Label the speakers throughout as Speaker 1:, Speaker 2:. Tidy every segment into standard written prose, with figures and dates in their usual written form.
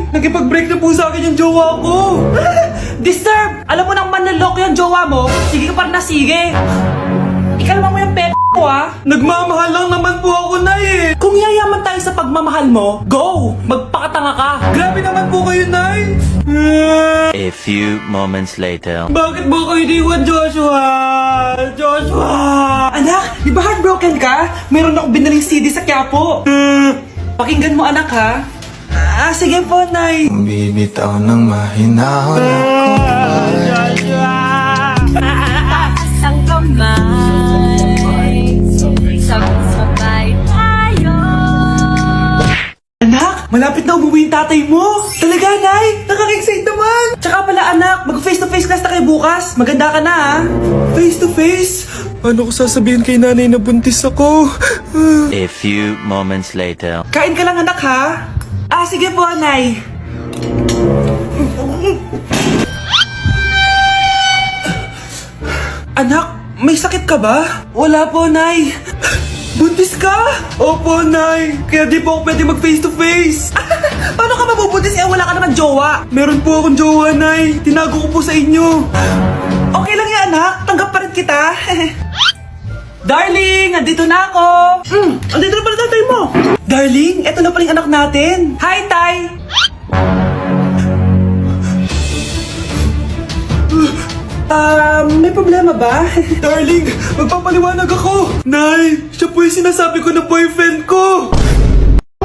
Speaker 1: Nakipag-break na po sa akin yung jowa ko.
Speaker 2: Disturb! Alam mo nang manloloko yung jowa mo, sige ka pa rin na sige. Ikalma mo yung ko ah.
Speaker 1: Nagmamahal lang naman po ako, Nay eh.
Speaker 2: Kung yayaman tayo sa pagmamahal mo, go! Magpakatanga ka.
Speaker 1: Grabe naman po kayo, Nay.
Speaker 3: A few moments later.
Speaker 1: Bakit mo kayo iniwan, Joshua? Joshua!
Speaker 2: Anak, di ba heartbroken ka? Meron akong binaling CD sa Quiapo. Pakinggan mo anak ha. Sige po, Nay.
Speaker 4: Bibitaw ng mahinahon ako.
Speaker 5: Taas ang kamay, sabay tayo.
Speaker 2: Anak, malapit na umuwi yung tatay mo. Talaga, Nay? Nakaka-excite naman. Tsaka pala, anak, mag-face-to-face class na kayo bukas. Maganda ka na, ha?
Speaker 1: Face-to-face? Paano ko sasabihin kay nanay na buntis ako?
Speaker 3: A few moments later.
Speaker 2: Kain ka lang, anak, ha? Sige po, Nay. Anak, may sakit ka ba? Wala po, Nay. Buntis ka?
Speaker 1: Opo, Nay. Kaya di po ako pwede mag-face-to-face.
Speaker 2: Paano ka mabubuntis wala ka naman jowa?
Speaker 1: Meron po akong jowa, Nay. Tinago ko po sa inyo.
Speaker 2: Okay lang yan, anak. Tanggap pa rin kita. Darling, andito na ako. Andito na pala tatay mo. Darling, eto na pala yung anak natin. Hi, Tay. May problema ba?
Speaker 1: Darling, magpapaliwanag ako. Nay, siya po yung sinasabi ko na boyfriend ko.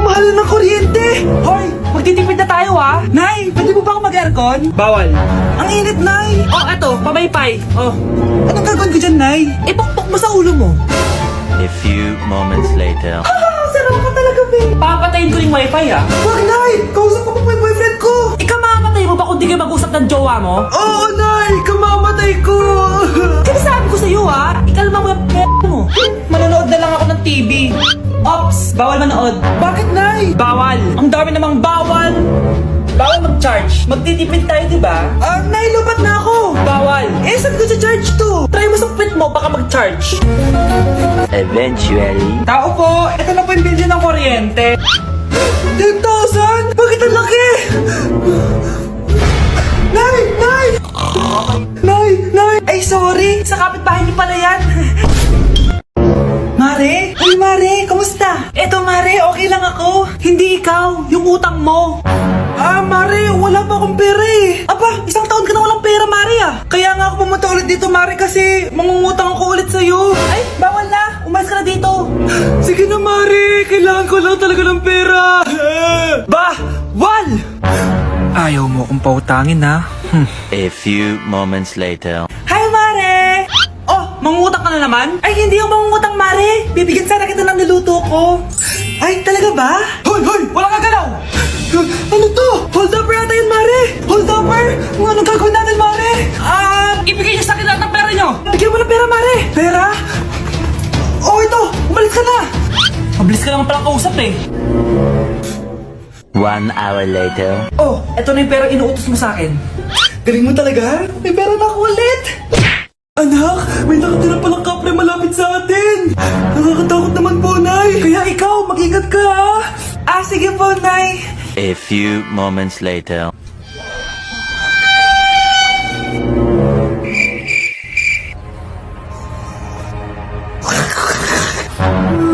Speaker 2: Mahal ng kuryente. Hoy, magtitipid na tayo ah. Nay, pwede mo ba ako mag-aircon?
Speaker 1: Bawal.
Speaker 2: Ang init, Nay. Eto, pamaypay. Anong gagawin ko dyan, Nay? Ipokpok mo sa ulo mo.
Speaker 3: A few moments later.
Speaker 2: Sarap ka talaga, babe. Papatayin ko yung wifi, ah.
Speaker 1: Wag, Nay. Kausap ko po yung boyfriend ko.
Speaker 2: Ikaw mamamatay mo ba kung di kayo mag-usap ng jowa mo?
Speaker 1: Oo, Nay. Kamamatay ko.
Speaker 2: Sinasabi ko sa'yo, ah. Ikalma mo yung mo. Manonood na lang ako ng TV. Ops, bawal manood.
Speaker 1: Bakit, Nay?
Speaker 2: Bawal. Ang dami namang bawal. Bawal mag-charge. Magtitipid tayo, di ba?
Speaker 1: Nay, lupat na ako.
Speaker 2: Bawal. Saan ko charge to? Try mo sa puwit mo, baka mag-charge.
Speaker 3: Eventually.
Speaker 2: Tao po, ito na po yung bilhin ng kuryente.
Speaker 1: 10,000? Bakit ang laki? Nay! Nay! Nay! Nay!
Speaker 2: Ay, sorry. Sa kapitbahay niyo pala yan. Mare? Uy, Mare, kamusta? Eto, Mare, okay lang ako. Hindi ikaw, yung utang mo.
Speaker 1: Mare, wala pa akong pera eh.
Speaker 2: Aba, isang taon ka na walang pera, Mare ah.
Speaker 1: Kaya nga ako pumunta ulit dito, Mare, kasi mangungutang ako ulit sa'yo.
Speaker 2: Ay, bawal na. Umalis ka na dito.
Speaker 1: Sige na, Mare. Kailangan ko lang talaga ng pera.
Speaker 2: Wal!
Speaker 1: Ayaw mo akong pautangin, ha?
Speaker 3: A few moments later.
Speaker 2: Hi, Mare! Mangungutang ka na naman? Ay, hindi ako mangungutang, Mare. Bibigyan sana kita ng niluto ko. Ay, talaga ba?
Speaker 1: Hoy! Hoy!
Speaker 2: Wala ka galaw!
Speaker 1: Ano to? Hold up yata yun, Mare. Hold upper? Anong gagawin natin, Mare?
Speaker 2: Ibigay niyo sa akin lahat ng pera niyo.
Speaker 1: Bigyan mo ng pera, Mare. Pera? Ito. Umalis ka na.
Speaker 2: Mabilis ka naman palang kausap eh.
Speaker 3: 1 hour later.
Speaker 2: Eto na yung pera inuutos mo sa akin.
Speaker 1: Galing mo talaga. May pera na ako ulit. Anak, may nakatira palang kapre malapit sa atin. Nakakatakot naman po, Nay. Kaya ikaw, mag-ingat ka, ha?
Speaker 2: Sige po, Nay.
Speaker 3: A few moments later.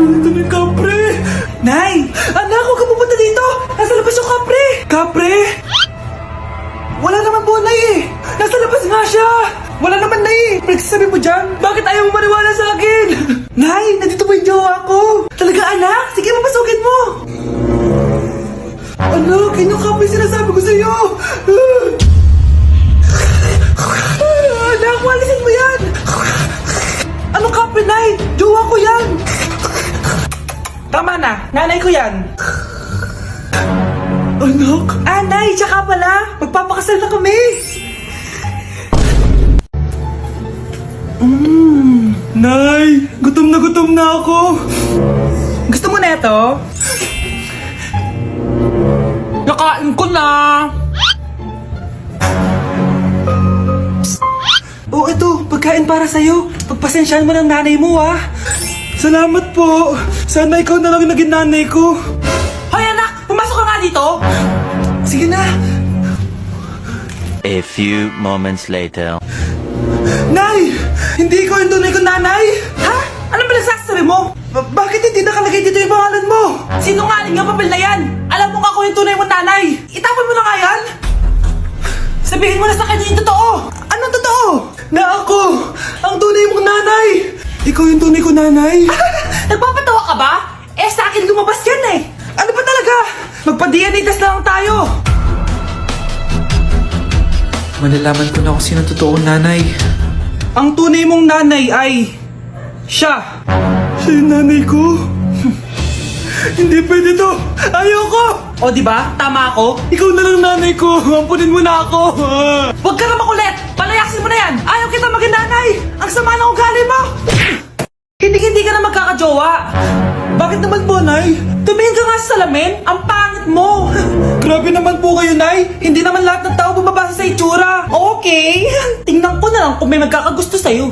Speaker 1: Ito na yung kapre.
Speaker 2: Nay! Anak, huwag ka pupunta dito! Nasa labas yung kapre!
Speaker 1: Kapre? Wala naman po, Nay eh. Nasa labas nga siya. Wala naman, Nay. Pinagsasabi mo dyan? Bakit ayaw mo maniwala sa akin? Nay, nandito po yung jowa ko.
Speaker 2: Talaga, anak? Sige, mapasukin mo!
Speaker 1: Anak, yun yung kapre sinasabi ko sa'yo.
Speaker 2: Anak, walisin mo yan! Anong kapre, Nay? Jowa ko yan! Tama na, nanay ko yan.
Speaker 1: Anak?
Speaker 2: Nay, tsaka pala, magpapakasal na kami.
Speaker 1: Nay, gutom na ako.
Speaker 2: Gusto mo na ito? Nakain ko na. Ito, pagkain para sa'yo. Pagpasensyahan mo ng nanay mo, ah.
Speaker 1: Salamat po. Sana ikaw na lang naging nanay ko.
Speaker 2: Hoy, anak! Pumasok ka nga dito!
Speaker 1: Sige na.
Speaker 3: A few moments later.
Speaker 1: Nay! Hindi ko yung tunay kong nanay!
Speaker 2: Ha? Ano ba nagsasabi mo?
Speaker 1: Bakit hindi nakalagay dito yung pangalan mo?
Speaker 2: Sinungaling yung papel na yan! Alam mo nga ako yung tunay mong nanay! Itapon mo na nga yan! Sabihin mo na sa kanya yung totoo!
Speaker 1: Anong totoo? Na ako! Ang tunay mong nanay! Ikaw yung tunay kong nanay?
Speaker 2: Nagpapatawa ka ba? Eh sa akin lumabas yan eh!
Speaker 1: Ano ba talaga?
Speaker 2: Magpa-DNA test na lang tayo!
Speaker 6: Malalaman ko na kung sino totoong nanay.
Speaker 2: Ang tunay mong nanay ay... siya!
Speaker 1: Siya yung nanay ko? Hindi pwede to! Ayoko!
Speaker 2: O di ba? Tama ako?
Speaker 1: Ikaw na lang nanay ko! Ampunin mo na ako!
Speaker 2: Huwag ka na makulit! Palayasin mo na yan! Ayaw kita maging nanay! Ang sama ng ugali mo! Hindi ka na magkakajowa!
Speaker 1: Bakit naman po, Nay?
Speaker 2: Tumingin ka nga sa salamin! Ang pangit mo!
Speaker 1: Grabe naman po kayo, Nay!
Speaker 2: Hindi naman lahat ng tao bumabasa sa itsura! Okay! Tingnan ko na lang kung may magkakagusto sa'yo!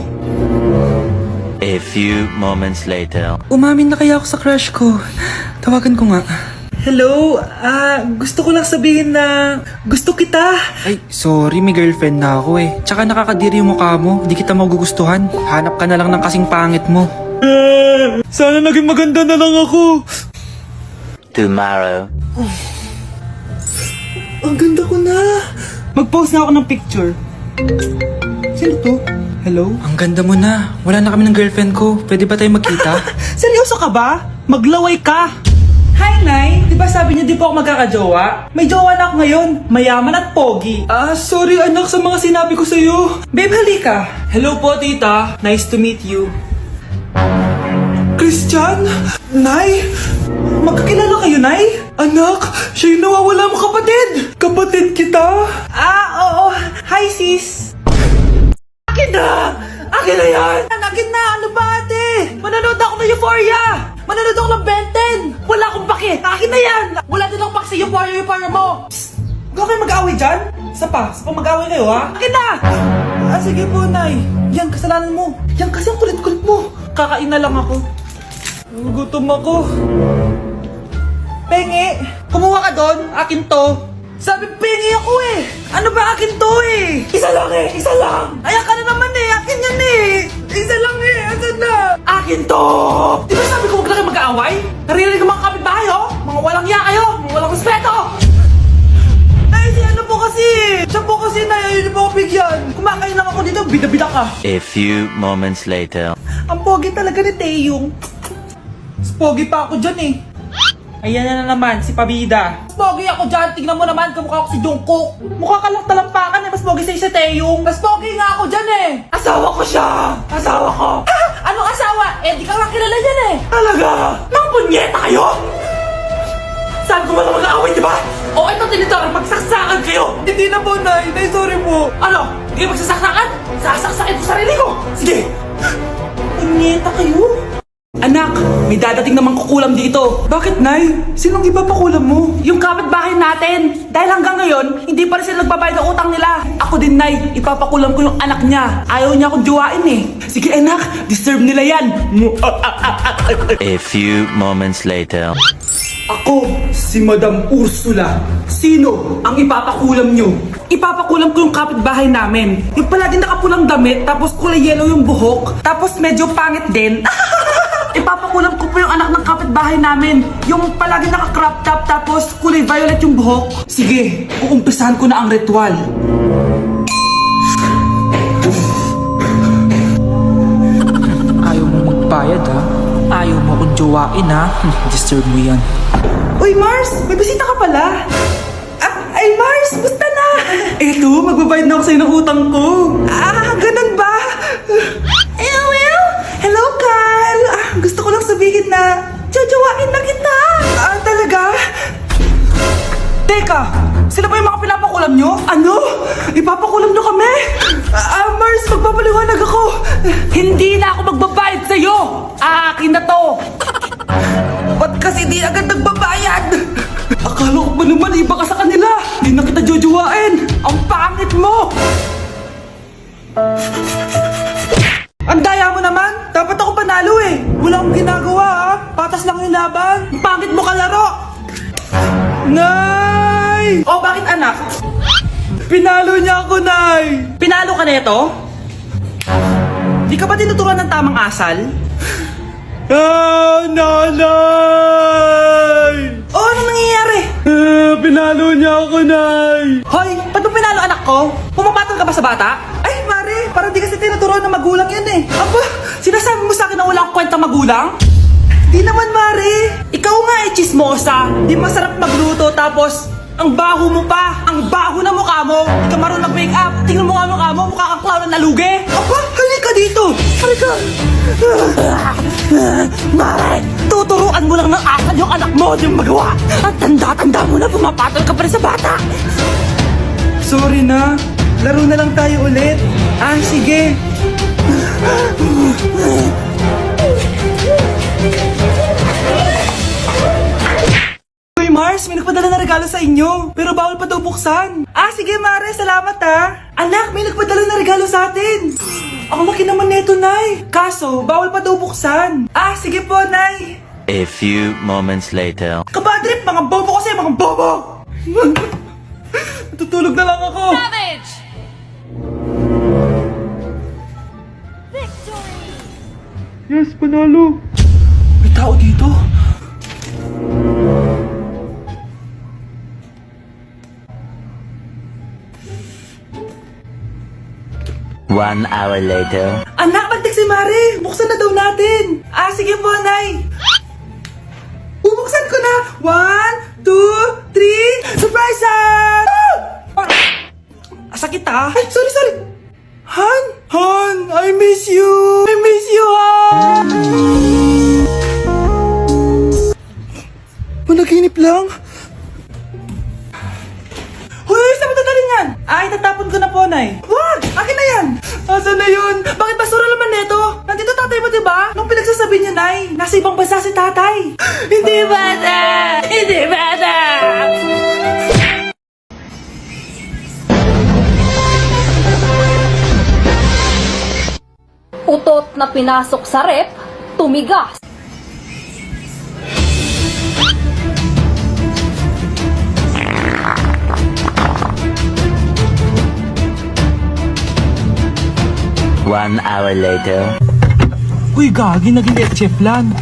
Speaker 3: A few moments later.
Speaker 6: Umamin na kaya ako sa crush ko. Tawagan ko nga.
Speaker 1: Hello? Gusto ko lang sabihin na gusto kita.
Speaker 6: Ay, sorry, may girlfriend na ako eh. Tsaka nakakadiri yung mukha mo. Di kita magugustuhan. Hanap ka na lang ng kasing pangit mo.
Speaker 1: Sana naging maganda na lang ako.
Speaker 3: Tomorrow.
Speaker 1: Ang ganda ko na.
Speaker 2: Mag-post na ako ng picture.
Speaker 1: Sino to? Hello?
Speaker 6: Ang ganda mo na. Wala na kami ng girlfriend ko. Pwede ba tayo magkita?
Speaker 2: Seryoso ka ba? Maglaway ka! Hi, Nay! Di ba sabi niyo di po ako magkakajowa? May jowa na ako ngayon. Mayaman at pogi.
Speaker 1: Sorry anak sa mga sinabi ko sa'yo.
Speaker 2: Babe, halika. Hello po, tita. Nice to meet you.
Speaker 1: Christian? Nay? Magkakilala kayo, Nay? Anak, siya yung nawawala mo kapatid. Kapatid kita.
Speaker 2: Oo. Hi, sis. Akin na! Akin na yan! Akin na! Ano ba, ate? Manonood ako ng Euphoria! Manonood ako ng Ben 10! Wala akong pake! Akin na yan! Wala din akong pake sa Euphoria mo! Psst! Huwag kayo mag-away dyan? Isa pa mag-away kayo, ha? Akin na!
Speaker 1: Sige po, Nay. Yan, kasalanan mo. Yan kasi ang kulit-kulit mo.
Speaker 2: Kakain na lang ako.
Speaker 1: Gutom ako.
Speaker 2: Pengi! Kumuha ka doon! Akin to! Sabi, pengi ako eh! Ano ba akin to eh? Isa lang eh! Isa lang! Ayan ka na naman eh! Akin yan eh! Isa lang eh! Asan na? Akin to! Di ba sabi ko huwag na kayo mag-aaway? Naririnig ang mga kapitbahay oh! Mga walang iya kayo! Mga walang respeto! Ay, si ano po kasi? Siya po kasi na hindi po ako bigyan. Kumakain lang ako dito, bida-bida ka.
Speaker 3: A few moments later.
Speaker 2: Ang pogi talaga ni Taeyong. Mas pogi pa ako dyan eh. Ayan na naman, si Pabida. Mas pogi ako dyan, tignan mo naman, kamukha ko si Jungkook. Mukha ka lang talampakan eh, mas pogi sa'yo si Taeyong. Mas pogi nga ako dyan eh. Asawa ko siya! Asawa ko! Ha? Anong asawa? Eh, di ka lang kilala yan eh. Talaga? Mga punyeta kayo? Saan ko walang mag-aaway, di ba? O ito, tinitor, magsaksakan kayo!
Speaker 1: Hindi na po, Nay. Nay, sorry po.
Speaker 2: Ano? Hindi kayo magsasaksakan? Sasaksakin ko sarili ko! Sige! Punyeta kayo? Anak, may dadating namang kukulam dito.
Speaker 1: Bakit, Nay? Sinong ipapakulam mo?
Speaker 2: Yung kapitbahay natin. Dahil hanggang ngayon, hindi pa rin sila nagbabayad ng utang nila. Ako din, Nay. Ipapakulam ko yung anak niya. Ayaw niya akong juwain eh. Sige, anak. Deserve nila yan.
Speaker 3: A few moments later.
Speaker 1: Ako, si Madam Ursula.
Speaker 2: Sino ang ipapakulam nyo? Ipapakulam ko yung kapitbahay namin. Yung palagi nakapulang damit, tapos kulay yellow yung buhok, tapos medyo pangit din. Ipapakulam ko po yung anak ng kapitbahay namin. Yung palagi naka-crop top, tapos kulay violet yung buhok. Sige, uumpisahan ko na ang ritual.
Speaker 6: Ayaw mo magbayad ha? Ayaw mo akong jowain ha? Deserve mo yan.
Speaker 2: Uy, Mars! May bisita ka pala! Ay, Mars! Gusto na!
Speaker 1: Eto, magbabayad na ako sa'yo ng utang ko.
Speaker 2: Ganun ba? Well, hello, Carl! Gusto ko lang sabihin na jojowain na kita! Talaga? Teka! Sila ba yung mga pinapakulam nyo? Ano? Ipapakulam nyo kami? Mars, magpapaliwanag ako! Hindi na ako magbabayad sa'yo! Akin na to! Ba't kasi di agad nagbabayad?
Speaker 1: Akala ko ba naman iba ka sa kanila? Hindi na kita jojowain.
Speaker 2: Ang pangit mo! Ang daya mo naman! Dapat ako panalo eh! Wala akong ginagawa ha! Patas lang yung laban! Ang pangit mo kalaro!
Speaker 1: Nay!
Speaker 2: O bakit anak?
Speaker 1: Pinalo niya ako, Nay!
Speaker 2: Pinalo ka neto? Di ka ba tinuturuan ng tamang asal?
Speaker 1: Ah, Nanay!
Speaker 2: Oh, ano nangyayari?
Speaker 1: Pinalo niya ako, Nay!
Speaker 2: Hoy, ba't mo pinalo anak ko? Pumapatol ka ba sa bata? Ay, Mare, parang di kasi tinuturuan ng magulang yan eh. Aba, sinasabi mo sa akin na wala akong kwentang magulang? Di naman, Mare. Ikaw nga eh, chismosa. Di masarap magluto tapos ang baho mo pa. Ang baho na mukha mo. Di ka marunong mag-make up. Tingnan mo nga mukha mo. Mukha kang clown na nalugi. Aba, halika dito. Halika. Mare, tuturuan mo lang ng asal yung anak mo. Di mo magawa. Ang tanda-tanda mo na pumapatol ka pa rin sa bata.
Speaker 1: Sorry na. Laro na lang tayo ulit.
Speaker 2: Ah, sige. Uy, Mars, may nagpadala na regalo sa inyo. Pero bawal pa daw buksan. Ah, sige, Mare. Salamat, ha. Anak, may nagpadala na regalo sa atin. Ang laki naman neto, Nay. Kaso, bawal pa daw buksan. Ah, sige po, Nay.
Speaker 3: A few moments later.
Speaker 2: Kabadrip, mga bobo kasi, mga bobo.
Speaker 1: Tutulog na lang ako.
Speaker 5: Savage! Victory!
Speaker 1: Yes, panalo.
Speaker 2: May tao dito.
Speaker 3: One hour later.
Speaker 2: Anak, bantik si Mare. Buksan na daw natin. Ah, sige po, Nay. Bubuksan ko na. 1, 2, 3. Surprise! Sakit ah. Ay, sorry. Han?
Speaker 1: Han, I miss you. I miss you, Han. Panaginip lang.
Speaker 2: Hoy, saan mo dadalhin yan? Ay, tatapon ko na po, Nay. Wag! Akin na yan.
Speaker 1: Asan na yun?
Speaker 2: Bakit basura naman neto? Nandito tatay mo, diba? Nung pinagsasabi niya, Nay, nasa ibang bansa si tatay. Hindi bata! Hindi bata!
Speaker 5: Utot na pinasok sa rep, tumigas.
Speaker 3: One hour later.
Speaker 6: Uy, gagi, naging leche flan.